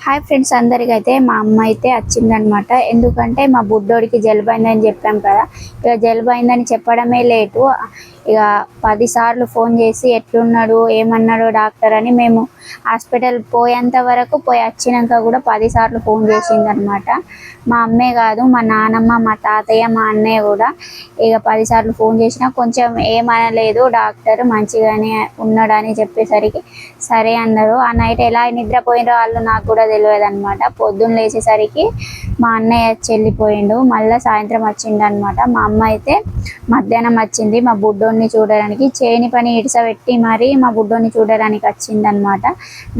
Hi friends, అందరికైతే మా అమ్మ అయితే వచ్చిందనమాట. ఎందుకంటే మా బుడ్డోడికి జలుబు అయిందని చెప్పాం కదా. ఇక జలుబు అయిందని చెప్పడమే లేటు. ఇక 10 సార్లు ఫోన్ చేసి ఎట్లున్నాడు ఏమన్నాడు డాక్టర్ అని మేము హాస్పిటల్ పోయేంత వరకు పోయి వచ్చినాక కూడా 10 సార్లు ఫోన్ చేసిందనమాట. మా అమ్మే కాదు, మా నాన్నమ్మ, మా తాతయ్య, మా అన్నయ్య కూడా ఇక 10 సార్లు ఫోన్ చేసినా కొంచెం ఏమనలేదు. డాక్టర్ మంచిగానే ఉన్నాడని చెప్పేసరికి సరే అన్నారు. ఆ నైట్ ఎలా నిద్రపోయినో వాళ్ళు నాకు కూడా తెలియదు అనమాట. పొద్దున్న లేచేసరికి మా అన్నయ్య వెళ్ళిపోయిండు. మళ్ళీ సాయంత్రం వచ్చిండు అనమాట. మా అమ్మ అయితే మధ్యాహ్నం వచ్చింది మా బుడ్డోడిని చూడడానికి. చేని పని ఇడిసబెట్టి మరి మా బుడ్డోడిని చూడడానికి వచ్చింది అనమాట.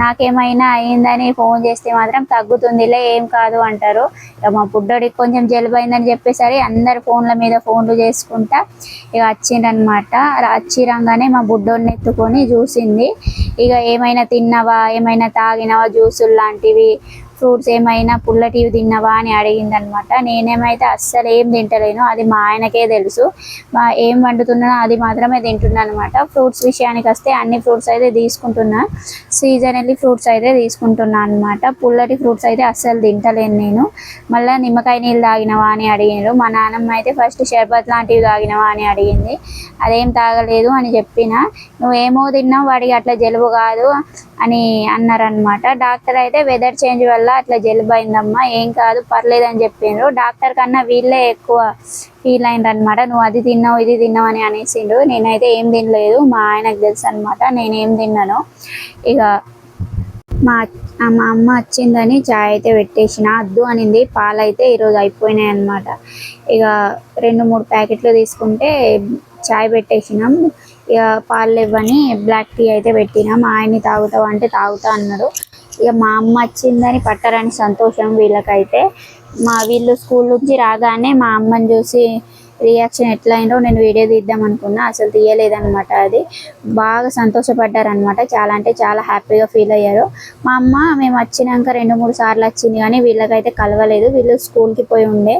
నాకేమైనా అయిందని ఫోన్ చేస్తే మాత్రం తగ్గుతుందిలే ఏం కాదు అంటారు. ఇక మా బుడ్డోడికి కొంచెం జలుబు అయిందని చెప్పేసరి అందరు ఫోన్ల మీద ఫోన్లు చేసుకుంటా ఇక వచ్చిండనమాట. వచ్చిరంగానే మా బుడ్డోడిని ఎత్తుకొని చూసింది. ఇక ఏమైనా తిన్నావా, ఏమైనా తాగినావా, జ్యూసులు లాంటివి, ఫ్రూట్స్ ఏమైనా పుల్లటివి తిన్నావా అని అడిగింది అనమాట. నేనేమైతే అస్సలు ఏం తింటలేను, అది మా ఆయనకే తెలుసు. ఏం వండుతున్నానో అది మాత్రమే తింటున్నాను అనమాట. ఫ్రూట్స్ విషయానికి వస్తే అన్ని ఫ్రూట్స్ అయితే తీసుకుంటున్నా, సీజనల్లీ ఫ్రూట్స్ అయితే తీసుకుంటున్నాను అనమాట. పుల్లటి ఫ్రూట్స్ అయితే అస్సలు తింటలేను నేను. మళ్ళీ నిమ్మకాయ నీళ్ళు తాగినవా అని అడిగినారు. మా నాన్నమ్మ అయితే ఫస్ట్ షర్బత్ లాంటివి తాగినవా అని అడిగింది. అదేం తాగలేదు అని చెప్పిన. నువ్వేమో తిన్నావు, వాడికి అట్లా జలుబు కాదు అని అన్నారనమాట. డాక్టర్ అయితే వెదర్ చేంజ్ వల్ల అట్లా జలుబు అయిందమ్మా, ఏం కాదు పర్లేదని చెప్పిండ్రు. డాక్టర్ కన్నా వీళ్ళే ఎక్కువ ఫీల్ అయిండ్రు అనమాట. నువ్వు అది తిన్నావు ఇది తిన్నావు అని అనేసిండు. నేనైతే ఏం తినలేదు, మా ఆయనకు తెలుసు అనమాట నేనేం తిన్నాను. ఇక మా మా అమ్మ వచ్చిందని చాయ్ అయితే పెట్టేసిన. అద్దు అనింది. పాలు అయితే ఈరోజు అయిపోయినాయి అనమాట. ఇక 2-3 ప్యాకెట్లు తీసుకుంటే చాయ్ పెట్టేసినాం. ఇక పాలు ఇవ్వని బ్లాక్ టీ అయితే పెట్టినాం. మా ఆయన్ని తాగుతావు అంటే తాగుతా అన్నాడు. ఇక మా అమ్మ వచ్చిందని పట్టరని సంతోషం వీళ్ళకైతే. వీళ్ళు స్కూల్ నుంచి రాగానే మా అమ్మని చూసి రియాక్షన్ ఎట్లా అయిందో నేను వీడియో తీద్దాం అనుకున్నా, అసలు తీయలేదనమాట. అది బాగా సంతోషపడ్డారనమాట. చాలా అంటే చాలా హ్యాపీగా ఫీల్ అయ్యారు. మా అమ్మ మేము వచ్చినాక 2-3 సార్లు వచ్చింది కానీ వీళ్ళకైతే కలవలేదు. వీళ్ళు స్కూల్కి పోయి ఉండే.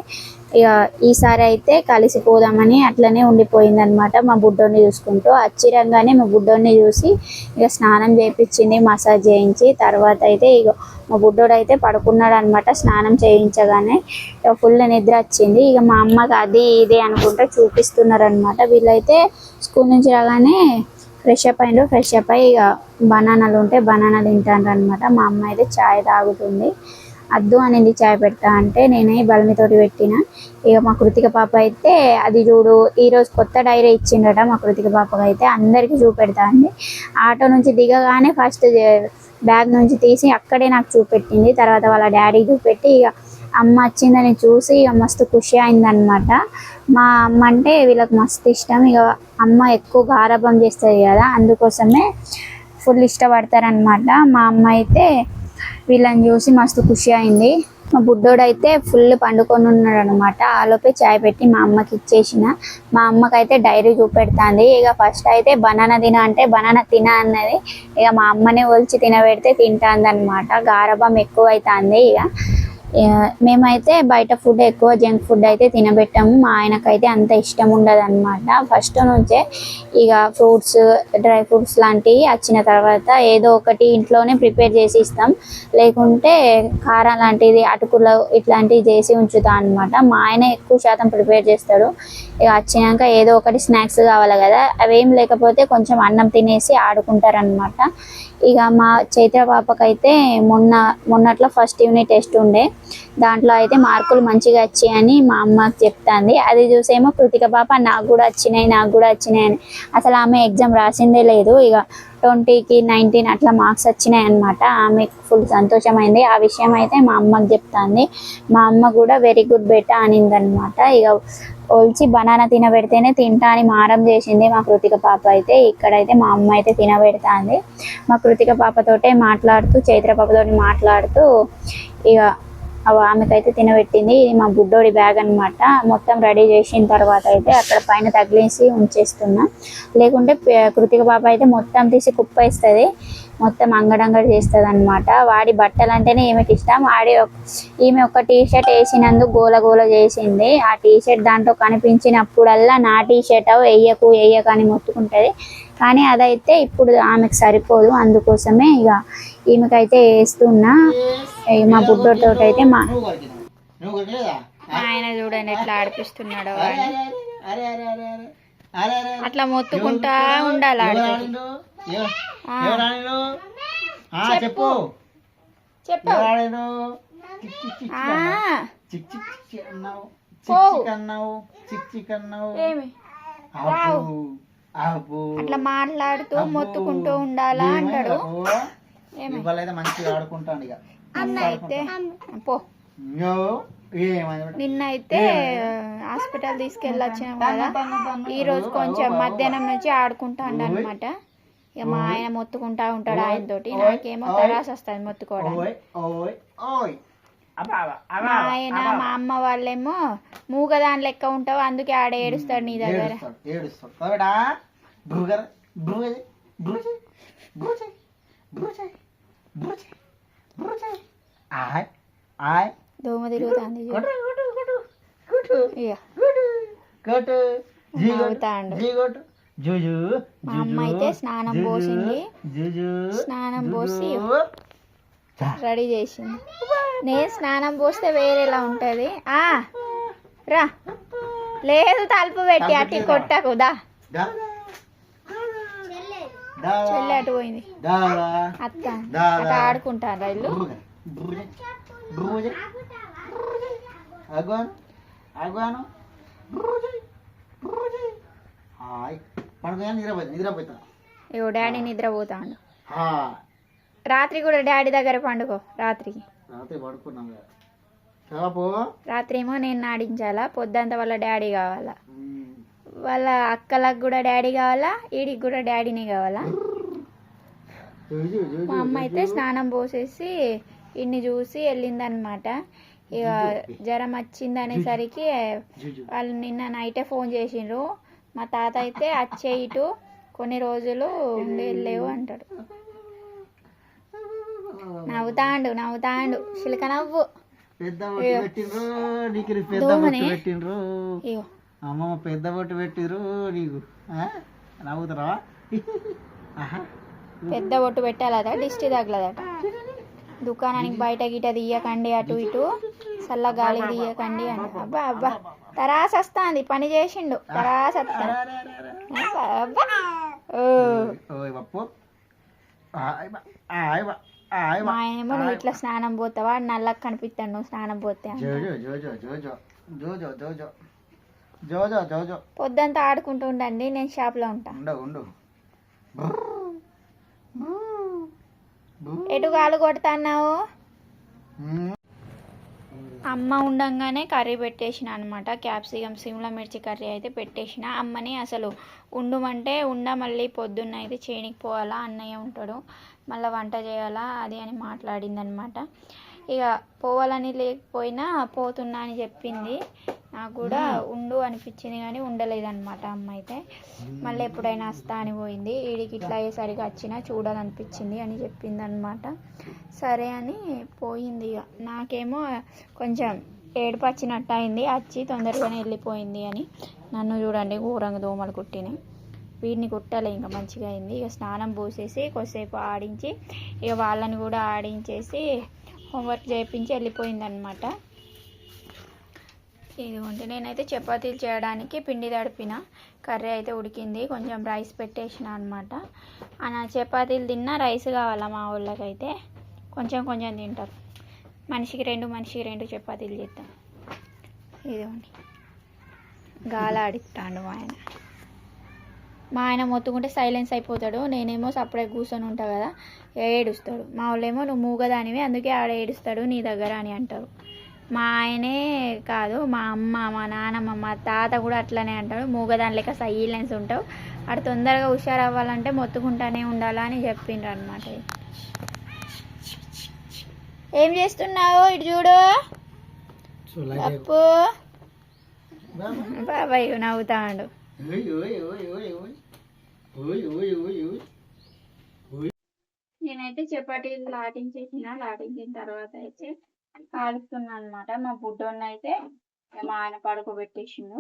ఇక ఈసారి అయితే కలిసిపోదామని అట్లనే ఉండిపోయిందనమాట. మా బుడ్డోని చూసుకుంటూ వచ్చిరంగానే మా బుడ్డోని చూసి ఇక స్నానం చేయించింది, మసాజ్ చేయించి. తర్వాత అయితే ఇక మా బుడ్డోడు అయితే పడుకున్నాడు అనమాట. స్నానం చేయించగానే ఇక ఫుల్ నిద్ర వచ్చింది. ఇక మా అమ్మకి అది ఇది అనుకుంటే చూపిస్తున్నారు అనమాట. వీళ్ళైతే స్కూల్ నుంచి రాగానే ఫ్రెష్ అప్ అయ్యిండు. ఫ్రెష్ అప్ అయ్యి ఇక బనానాలు ఉంటే బనానా తింటాను అనమాట. మా అమ్మ అయితే చాయ్ తాగుతుంది. అద్దు అనింది చాయ్ పెడతా అంటే నేనే బలమితోటి పెట్టిన. ఇక మా కృతిక పాప అయితే అది చూడు, ఈరోజు కొత్త డైరీ ఇచ్చిండట మా కృతిక పాపకు. అయితే అందరికీ చూపెడతా అండి. ఆటో నుంచి దిగగానే ఫస్ట్ బ్యాగ్ నుంచి తీసి అక్కడే నాకు చూపెట్టింది. తర్వాత వాళ్ళ డాడీకి చూపెట్టి ఇక అమ్మ వచ్చిందని చూసి ఇక మస్తు ఖుషి అయిందనమాట. మా అమ్మ అంటే వీళ్ళకి మస్తు ఇష్టం. ఇక అమ్మ ఎక్కువ గారాబం చేస్తుంది కదా, అందుకోసమే ఫుల్ ఇష్టపడతారనమాట. మా అమ్మ అయితే వీళ్ళని చూసి మస్తు ఖుషి అయింది. మా బుడ్డోడైతే ఫుల్ పండుకొని ఉన్నాడు అనమాట. ఆలోపే చాయ్ పెట్టి మా అమ్మకి ఇచ్చేసిన. మా అమ్మకైతే డైరీ చూపెడుతుంది. ఇక ఫస్ట్ అయితే బనానా తిన అంటే బనానా తిన అన్నది. ఇక మా అమ్మనే ఒలిచి తినబెడితే తింటుంది అనమాట. గారాబం ఎక్కువ అవుతుంది. ఇక మేమైతే బయట ఫుడ్ ఎక్కువ జంక్ ఫుడ్ అయితే తినబెట్టాము. మా ఆయనకైతే అంత ఇష్టం ఉండదు అనమాట. ఫస్ట్ నుంచే ఇక ఫ్రూట్స్, డ్రై ఫ్రూట్స్ లాంటివి వచ్చిన తర్వాత ఏదో ఒకటి ఇంట్లోనే ప్రిపేర్ చేసి ఇస్తాం. లేకుంటే కారం లాంటిది, అటుకులు ఇట్లాంటివి చేసి ఉంచుతాం అనమాట. మా ఆయన ఎక్కువ శాతం ప్రిపేర్ చేస్తాడు. ఇక వచ్చినాక ఏదో ఒకటి స్నాక్స్ కావాలి కదా, అవేం లేకపోతే కొంచెం అన్నం తినేసి ఆడుకుంటారనమాట. ఇక మా చైత్ర పాపకైతే మొన్నట్లో ఫస్ట్ యూనిట్ టెస్ట్ ఉండే. దాంట్లో అయితే మార్కులు మంచిగా వచ్చాయని మా అమ్మకి చెప్తాంది. అది చూసేమో కృతిక పాప నాకు కూడా వచ్చినాయి అని. అసలు ఆమె ఎగ్జామ్ రాసిందే లేదు. ఇక 20కి 19 అట్లా మార్క్స్ వచ్చినాయి అనమాట. ఆమెకు ఫుల్ సంతోషమైంది. ఆ విషయం అయితే మా అమ్మకి చెప్తాంది. మా అమ్మ కూడా వెరీ గుడ్ బెటా అనిందనమాట. ఇక ఒలిచి బనానా తినబెడితేనే తింటా అని మారం చేసింది మా కృతిక పాప అయితే. ఇక్కడైతే మా అమ్మ అయితే తినబెడుతుంది. మా కృతిక పాపతోటే మాట్లాడుతూ, చైత్ర పాపతోటి మాట్లాడుతూ ఇక ఆమెకైతే తినబెట్టింది. ఇది మా బుడ్డోడి బ్యాగ్ అనమాట. మొత్తం రెడీ చేసిన తర్వాత అయితే అక్కడ పైన తగిలేసి ఉంచేస్తున్నా. లేకుంటే కృతిక పాప అయితే మొత్తం తీసి కుప్ప వేస్తుంది, మొత్తం అంగడంగడి చేస్తుంది అనమాట. వాడి బట్టలు అంటేనే ఈమెకి ఇష్టం. ఈమె ఒక టీషర్ట్ వేసినందుకు గోల గోల చేసింది. ఆ టీషర్ట్ దాంట్లో కనిపించినప్పుడల్లా నా టీషర్ట్ వెయ్యకు అని మొత్తుకుంటుంది. కానీ అదైతే ఇప్పుడు ఆమెకు సరిపోదు. అందుకోసమే ఇక ఈమెకైతే వేస్తున్నా. మా బుడ్డోడితో అయితే మా నువ్వు కొరికినావు నువ్వు కొరికలేదా ఆయన చూడండి ఎట్లా ఆడిపిస్తున్నాడో అరే వాడిని. అరే అరే అరే అరే అరే అరే అరే అట్లా మొత్తుకుంటా ఉండాలి ఆడితో. ఎవరు ఆడిను చెప్పు చెప్పు ఎవరు ఆడిను చిక్ చిక్ చిక్ ఆ, చిక్ చిక్ చిక్ అన్నావు పో. చిక్ చిక్ అన్నావు చిక్ చిక్ అన్నావు ఏమి అబ్బు అబ్బు అట్లా మాట్లాడుతూ అబ్బో. మొత్తుకుంటూ ఉండాలా అంటాడు. ఏమి ఇవాళ అయితే మంచిగా ఆడుకుంటాను ఇక అయితే పో. నిన్నైతే హాస్పిటల్ తీసుకెళ్ళొచ్చినాం కదా, ఈ రోజు కొంచెం మధ్యాహ్నం నుంచి ఆడుకుంటాడు అనమాట. ఇక మా ఆయన మొత్తుకుంటా ఉంటాడు ఆయనతోటి, నాకేమో తరాసు వస్తుంది మొత్తుకోవడం. మా ఆయన మా అమ్మ వాళ్ళేమో మూగదాని లెక్క ఉంటావు అందుకే ఆడ ఏడుస్తాడు నీ దగ్గర. దోమ తిరుగుతుంది మా అమ్మ అయితే స్నానం పోసింది, స్నానం పోసి రెడీ చేసింది. నేను స్నానం పోస్తే వేరేలా ఉంటది. రా లేదు తలుపు పెట్టి అట్టి కొట్టకుదా. చెల్లి అటు పోయింది, అత్త అట్లా ఆడుకుంటాను రైలు. ఇగో డాడీ నిద్రపోతాడు. రాత్రి కూడా డాడీ దగ్గర పండుకో. రాత్రికి రాత్రి ఏమో నేను ఆడించాలా, పొద్దంతా వాళ్ళ డాడీ కావాలా, వాళ్ళ అక్కలకు కూడా డాడీ కావాలా, ఈడికి కూడా డాడీనే కావాలా. మా అమ్మ అయితే స్నానం పోసేసి ఇన్ని చూసి వెళ్ళిందనమాట. ఇక జ్వరం వచ్చింది అనేసరికి వాళ్ళు నిన్న నైటే ఫోన్ చేసిండ్రు. మా తాత అయితే వచ్చే ఇటు కొన్ని రోజులు ఉండి వెళ్ళేవు అంటాడు. నవ్వుతాండు చిలక నవ్వు. అమ్మమ్మ పెద్ద బొట్టు పెట్టిరు నీకు నవ్వుతారా? పెద్ద బొట్టు పెట్టాలట, దిష్టి తగలదట. దుకాణానికి బయట గిట తీయకండి, అటు ఇటు చల్ల గాలి తీయకండి అని. అబ్బా అబ్బా తరాస్ వస్తుంది, పని చేసిండు తరాస్ వస్తుంది. మా ఆయనేమో నువ్వు ఇట్లా స్నానం పోతావా, నల్లకి కనిపిస్తాడు నువ్వు స్నానం పోతే. పొద్దంతా ఆడుకుంటూ ఉండండి, నేను షాప్లో ఉంటా. ఎటు కాలు కొడతాన్నావు? అమ్మ ఉండంగానే కర్రీ పెట్టేసిన అనమాట. క్యాప్సికమ్ సిమ్లా మిర్చి కర్రీ అయితే పెట్టేసిన. అమ్మని అసలు ఉండమంటే మళ్ళీ పొద్దున్న అయితే చేనికి పోవాలా, అన్నయ్య ఉంటాడు, మళ్ళీ వంట చేయాలా అది అని మాట్లాడిందనమాట. ఇక పోవాలని లేకపోయినా పోతున్నా అని చెప్పింది. నాకు కూడా ఉండు అనిపించింది కానీ ఉండలేదన్నమాట అమ్మ అయితే. మళ్ళీ ఎప్పుడైనా వస్తా అని పోయింది. వీడికి ఇట్లా అయ్యేసరికి వచ్చినా చూడాలనిపించింది అని చెప్పింది అనమాట. సరే అని పోయింది. ఇక నాకేమో కొంచెం ఏడుపు వచ్చినట్టు అయింది, వచ్చి తొందరగానే వెళ్ళిపోయింది అని. నన్ను చూడండి ఘోరంగా దోమలు కుట్టినాయి. వీడిని కుట్టాలి ఇంకా మంచిగా అయింది. ఇక స్నానం పోసేసి కొద్దిసేపు ఆడించి ఇక వాళ్ళని కూడా ఆడించేసి హోంవర్క్ చేయించి వెళ్ళిపోయింది అనమాట. ఇదిగోండి నేనైతే చపాతీలు చేయడానికి పిండి తడిపిన, కర్రీ అయితే ఉడికింది, కొంచెం రైస్ పెట్టేసిన అనమాట. అలా చపాతీలు తిన్నా రైస్ కావాలా మా వాళ్ళకైతే, కొంచెం కొంచెం తింటారు. మనిషికి రెండు చపాతీలు చేద్దాం. ఇదిగోండి గాలాడిస్తాడు మా ఆయన మొత్తుకుంటే సైలెన్స్ అయిపోతాడు. నేనేమో సపరేట్ కూర్చొని ఉంటా కదా, ఏడుస్తాడు. మా వాళ్ళేమో నువ్వు మూగదానివి అందుకే ఆడ ఏడుస్తాడు నీ దగ్గర అని అంటారు. మా ఆయనే కాదు, మా అమ్మ, మా నాన్నమ్మ, మా తాత కూడా అట్లనే అంటాడు, మూగదాని లెక్క సైలెన్స్ ఉంటావు, అటు తొందరగా హుషారు అవ్వాలంటే మొత్తుకుంటానే ఉండాలా అని చెప్పిండ్రు అనమాట. ఏం చేస్తున్నావు? ఇటు చూడు అప్పు. బాబాయ్ నవ్వుతాడు. నేనైతే చపాతీలు లాటించిన తర్వాత అయితే కాలుస్తున్నా అనమాట. మా బుడ్డోన్న అయితే మా ఆయన పడుకోబెట్టేసిండు.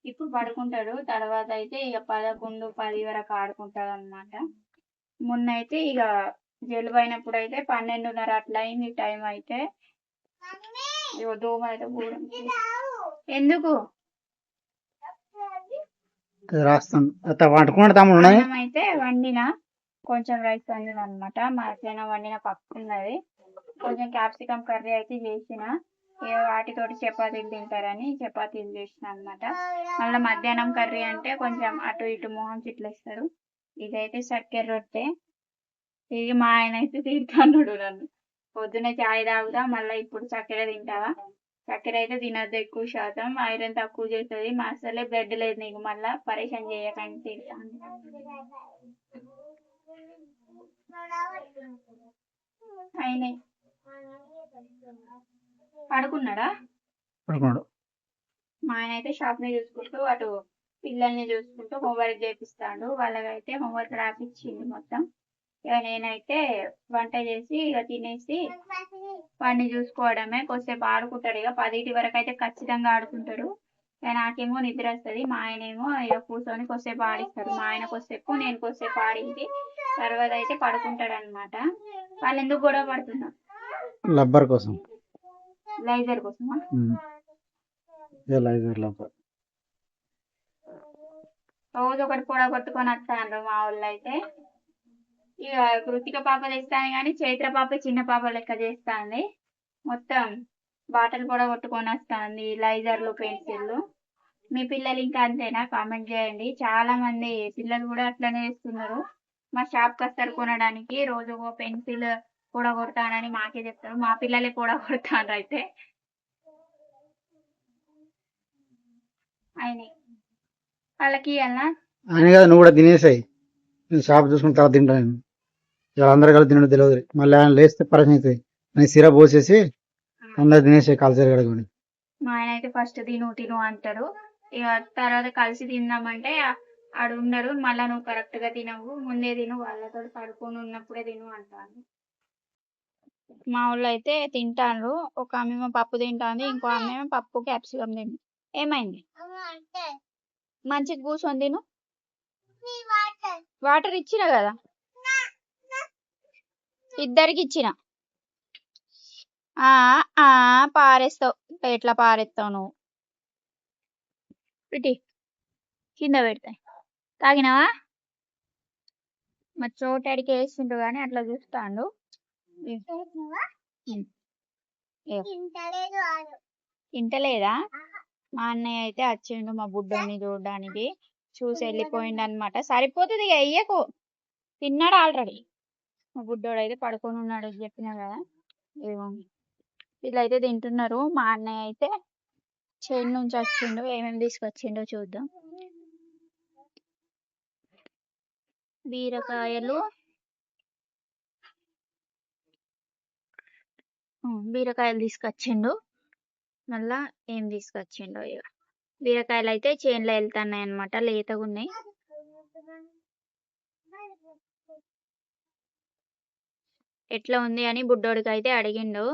ఇప్పుడు పడుకుంటాడు, తర్వాత అయితే ఇక 11, 10 వరకు ఆడుకుంటాడు అనమాట. మొన్న అయితే ఇక జలుబు అయినప్పుడు అయితే 12:30 అట్లా అయింది టైం అయితే. ఇగో దోమ అయితే ఘోరం. ఎందుకు రాస్తాను వండుకున్నాడు తమ్ముడు ఉన్నాయి. అన్నం అయితే వండిన, కొంచెం రైస్ వండిన అనమాట. మధ్యాహ్నం వండిన పప్పు ఉన్నది, కొంచెం క్యాప్సికమ్ కర్రీ అయితే చేసిన. ఇక వాటితోటి చపాతీలు తింటారని చపాతీలు చేసిన అనమాట. మళ్ళీ మధ్యాహ్నం కర్రీ అంటే కొంచెం అటు ఇటు మొహం చిట్లేస్తారు. ఇదైతే చక్కెర రొట్టె. ఇది మా ఆయన అయితే తింటున్నాడు నన్ను, పొద్దున చాయ్ తాగుతా మళ్ళీ ఇప్పుడు చక్కెర తింటావా, చక్కెర అయితే తినద్దు, ఎక్కువ శాతం ఐరన్ తక్కువ చేస్తుంది, మా అసలే బ్లడ్ లేదు నీకు, మళ్ళీ పరేషాన్ చేయకండి తింటాను. అయినాయి. పడుకున్నాడా? పడుకున్నాడు. మా ఆయన అయితే షాప్ ని చూసుకుంటూ అటు పిల్లల్ని చూసుకుంటూ హోంవర్క్ చేపిస్తాడు. వాళ్ళకైతే హోంవర్క్ రాపిచ్చింది మొత్తం. ఇక నేనైతే వంట చేసి ఇక తినేసి వాడిని చూసుకోవడమే. కొద్దిసేపు ఆడుకుంటాడు, ఇక 10 వరకు అయితే ఖచ్చితంగా ఆడుకుంటాడు. ఇక నాకేమో నిద్ర వస్తుంది, మా ఆయన ఏమో ఇక కూర్చొని కొద్దిసేపు ఆడిస్తాడు. మా ఆయన కొద్దిసేపు, నేను కొద్దిసేపు ఆడించి తర్వాత అయితే పడుకుంటాడు అనమాట. వాళ్ళు ఎందుకు గొడవ పడుతున్నారు? లబ్బర్ కోసం. లైజర్ కోసమా? లైజర్ లబ్బర్. రోజు ఒకటి పొడ కొట్టుకొని వస్తాను మా వాళ్ళు అయితే. ఇక కృతిక పాప తెస్తాను కానీ చైత్ర పాప చిన్న పాప లెక్క చేస్తాంది. మొత్తం బాటలు కూడా కొట్టుకొని వస్తుంది, లైజర్లు పెన్సిళ్ళు. మీ పిల్లలు ఇంకా అంతేనా? కామెంట్ చేయండి. చాలా మంది పిల్లలు కూడా అట్లనే చేస్తున్నారు. మా షాప్కి వస్తారు కొనడానికి, రోజు ఒక పెన్సిల్ కూడా కొడతానని మాకే చెప్తారు. మా పిల్లలే కూడా కొడతాను అయితే. ఆయన వాళ్ళకి అలా ఆయన కదా, నువ్వు కూడా తినేసాయి. నేను షాప్ చూసుకున్న తర్వాత తింటాను. ఇలా అందరు కలిసి తినడం తెలియదు. మళ్ళీ ఆయన లేస్తే పరిచయం అవుతాయి. నేను సిరా పోసేసి అందరు తినేసాయి కాల్చేరు కడుగుని. మా ఆయన అయితే ఫస్ట్ తిను తిను అంటారు, ఇక తర్వాత కలిసి తిందామంటే ఆడు ఉండరు. మళ్ళీ నువ్వు కరెక్ట్ గా తినవు, ముందే తిను, వాళ్ళతో పడుకొని ఉన్నప్పుడే తిను అంటాను. మా వాళ్ళు అయితే తింటారు. ఒక ఆమె పప్పు తింటాంది, ఇంకో ఆమె పప్పు క్యాప్సికం తింది. ఏమైంది? మంచిగా కూర్చొని తిను. వాటర్ ఇచ్చిన కదా, ఇద్దరికి ఇచ్చిన. పారేస్తావు, ఎట్లా పారేస్తావు నువ్వు? ఇటీ కింద పెడతాయి. తాగినావా? మా చోటాడికి వేసిండు కానీ అట్లా చూస్తాడు. ఇంటలేదా? మా అన్నయ్య అయితే వచ్చిండు మా బుడ్డోని చూడడానికి, చూసి వెళ్ళిపోయిండు అనమాట. సరిపోతుంది ఇక వెయ్యకు, తిన్నాడు ఆల్రెడీ. మా బుడ్డోడు అయితే పడుకొని ఉన్నాడు చెప్పినా కదా. ఏమో వీళ్ళైతే తింటున్నారు. మా అన్నయ్య అయితే చేను నుంచి వచ్చిండు, ఏమేమి తీసుకొచ్చిండో చూద్దాం. బీరకాయలు, బీరకాయలు తీసుకొచ్చిండు. మళ్ళా ఏం తీసుకొచ్చిండో ఇక. బీరకాయలు అయితే చేనులో వెళ్తున్నాయి అనమాట, లేతగా ఉన్నాయి. ఎట్లా ఉంది అని బుడ్డోడికి అయితే అడిగిండు.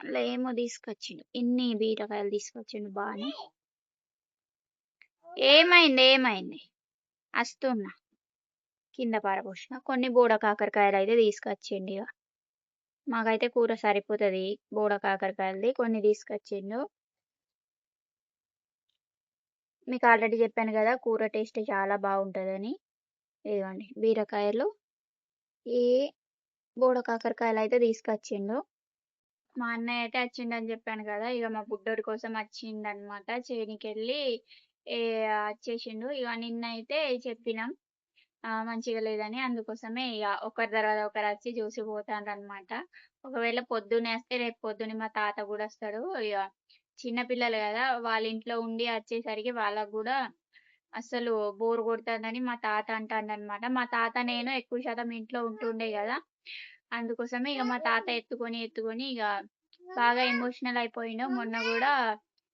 అలా ఏమో తీసుకొచ్చిండు, ఇన్ని బీరకాయలు తీసుకొచ్చిండు బాగానే. ఏమైంది వస్తున్నా, కింద పారపోసిన. కొన్ని బోడ కాకరకాయలు అయితే తీసుకొచ్చిండు. ఇక మాకైతే కూర సరిపోతుంది బోడ కాకరకాయలది. కొన్ని తీసుకొచ్చిండు. మీకు ఆల్రెడీ చెప్పాను కదా కూర టేస్ట్ చాలా బాగుంటుందని. ఇదిగోండి బీరకాయలు, ఈ బోడ కాకరకాయలు అయితే తీసుకొచ్చిండు. మా అన్నయ్య అయితే వచ్చిండని చెప్పాను కదా, ఇక మా బుడ్డోడి కోసం వచ్చిండు అనమాట. చేనికి వెళ్ళి వచ్చేసిండు. ఇక నిన్న అయితే చెప్పినాం మంచిగా లేదని, అందుకోసమే ఇక ఒకరి తర్వాత ఒకరు వచ్చి చూసి పోతాను అనమాట. ఒకవేళ పొద్దున్నే వస్తే రేపు పొద్దున్నే మా తాత కూడా వస్తాడు. ఇక చిన్నపిల్లలు కదా, వాళ్ళ ఇంట్లో ఉండి వచ్చేసరికి వాళ్ళకు కూడా అసలు బోర్ కొడుతుందని మా తాత అంటాడనమాట. మా తాత నేను ఎక్కువ శాతం ఇంట్లో ఉంటుండే కదా, అందుకోసమే ఇక మా తాత ఎత్తుకొని ఇక బాగా ఎమోషనల్ అయిపోయిండు. మొన్న కూడా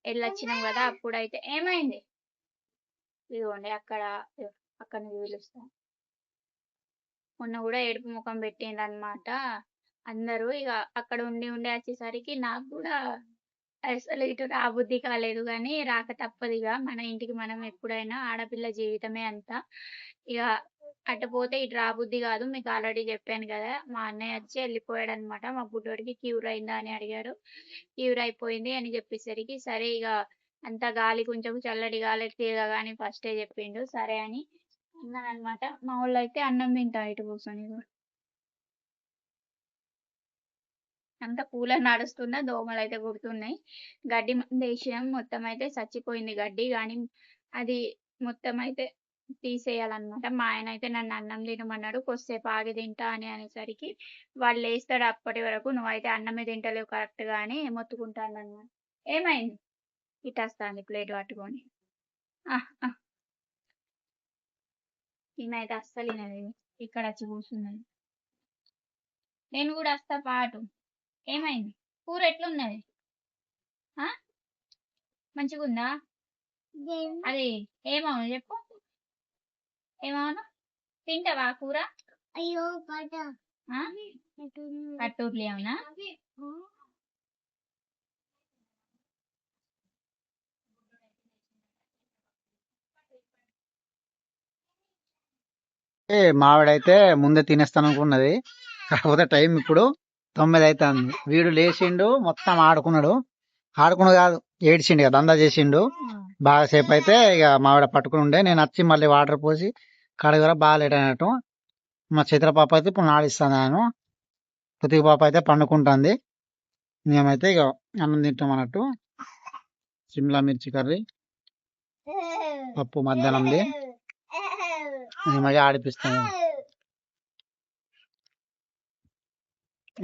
వెళ్ళొచ్చినాం కదా, అప్పుడైతే ఏమైంది? ఇదిగోండి అక్కడ పిలుస్తా. మొన్న కూడా ఏడుపు ముఖం పెట్టిండు అనమాట అందరూ. ఇక అక్కడ ఉండి వచ్చేసరికి నాకు కూడా అసలు ఇటు రాబుద్ధి కాలేదు, కానీ రాక తప్పదు. ఇక మన ఇంటికి మనం ఎప్పుడైనా, ఆడపిల్ల జీవితమే అంతా. ఇక అటు పోతే ఇటు రాబుద్ది కాదు, మీకు ఆల్రెడీ చెప్పాను కదా. మా అన్నయ్య వచ్చి వెళ్ళిపోయాడు అనమాట. మా బుడ్డోడికి క్యూర్ అయిందా అని అడిగాడు. క్యూర్ అయిపోయింది అని చెప్పేసరికి సరే ఇక అంత గాలి కొంచెం చల్లటి గాలి తిరగగానే ఫస్టే చెప్పిండు సరే అని ఉన్నానమాట. మా వాళ్ళు అయితే అన్నం తింటా ఇటు కూర్చొని అంత కూలర్ నడుస్తున్నా దోమలు అయితే కుడుతున్నాయి. గడ్డి మందు వేసినాం, మొత్తం అయితే చచ్చిపోయింది గడ్డి, కానీ అది మొత్తం అయితే తీసేయాలన్నమాట. మా ఆయన అయితే నన్ను అన్నం తినమన్నాడు, కొద్దిసేపు ఆగి తింటా అని అనేసరికి వాళ్ళు లేస్తాడు అప్పటి వరకు నువ్వైతే అన్నమే తింటలేవు కరెక్ట్గా అని మొత్తుకుంటాను అనమాట. ఏమైంది ఇటు వస్తుంది ప్లేట్ పట్టుకొని. ఈమెయితే అస్సలు వినదు, ఇక్కడ వచ్చి కూర్చున్నది. నేను కూడా వస్తా పాటు. ఏమైంది కూర ఎట్లున్నది? మంచిగుందా? అది ఏమవును చెప్పు, ఏమవును? తింటావా కూర? అయ్యో కట్టూర్లు ఏమన్నా? మావిడైతే ముందే తినేస్తాను అనుకున్నది, కాకపోతే టైం ఇప్పుడు 9 అవుతుంది. వీడు లేచిండు, మొత్తం ఆడుకున్నాడు. ఆడుకున్నాడు కాదు, ఏడ్చిండు కదా, దందా చేసిండు బాగా సేపు. అయితే ఇక మావిడ పట్టుకుని ఉండే, నేను వచ్చి మళ్ళీ వాటర్ పోసి కడగర బాగా లేట్ అయినట్టు. మా చిత్ర పాప అయితే ఇప్పుడు నాడిస్తాను నేను, పుతికి పాప అయితే పండుకుంటుంది. మేమైతే ఇక అన్నం తింటాం అన్నట్టు. సిమ్లా మిర్చి కర్రీ, పప్పు మధ్యాహ్నంది. మేమయ్య ఆడిపిస్తాము,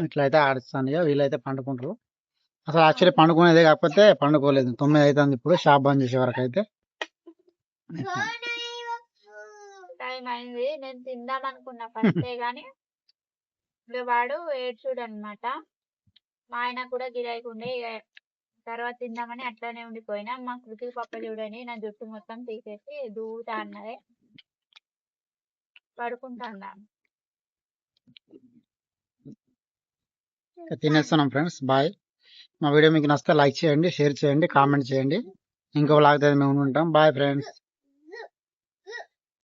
ఇట్లయితే ఆడిస్తాను. ఇక వీళ్ళైతే పండుకుంటారు. అసలు యాక్చువల్లీ పండుకునేదే, కాకపోతే పండుకోలేదు. 9 అవుతుంది ఇప్పుడు, షాప్ బంద్ చేసే వరకు అయితే. టైం అయింది, నేను తిందాం అనుకున్నా ఫస్టే గాని ఇక వాడు ఏడ్చుడు అనమాట. మా ఆయన కూడా గిరాయికి ఉండే, ఇక తర్వాత తిందామని అట్లానే ఉండిపోయినా. మా కృతి పప్ప చూడని నా జుట్టు మొత్తం తీసేసి దూతా అన్నదే, పడుకుంటా. తినేస్తున్నాం ఫ్రెండ్స్, బాయ్. మా వీడియో మీకు నచ్చితే లైక్ చేయండి, షేర్ చేయండి, కామెంట్ చేయండి. ఇంకో లాగ్ మేము ఉంటాం. Bye friends.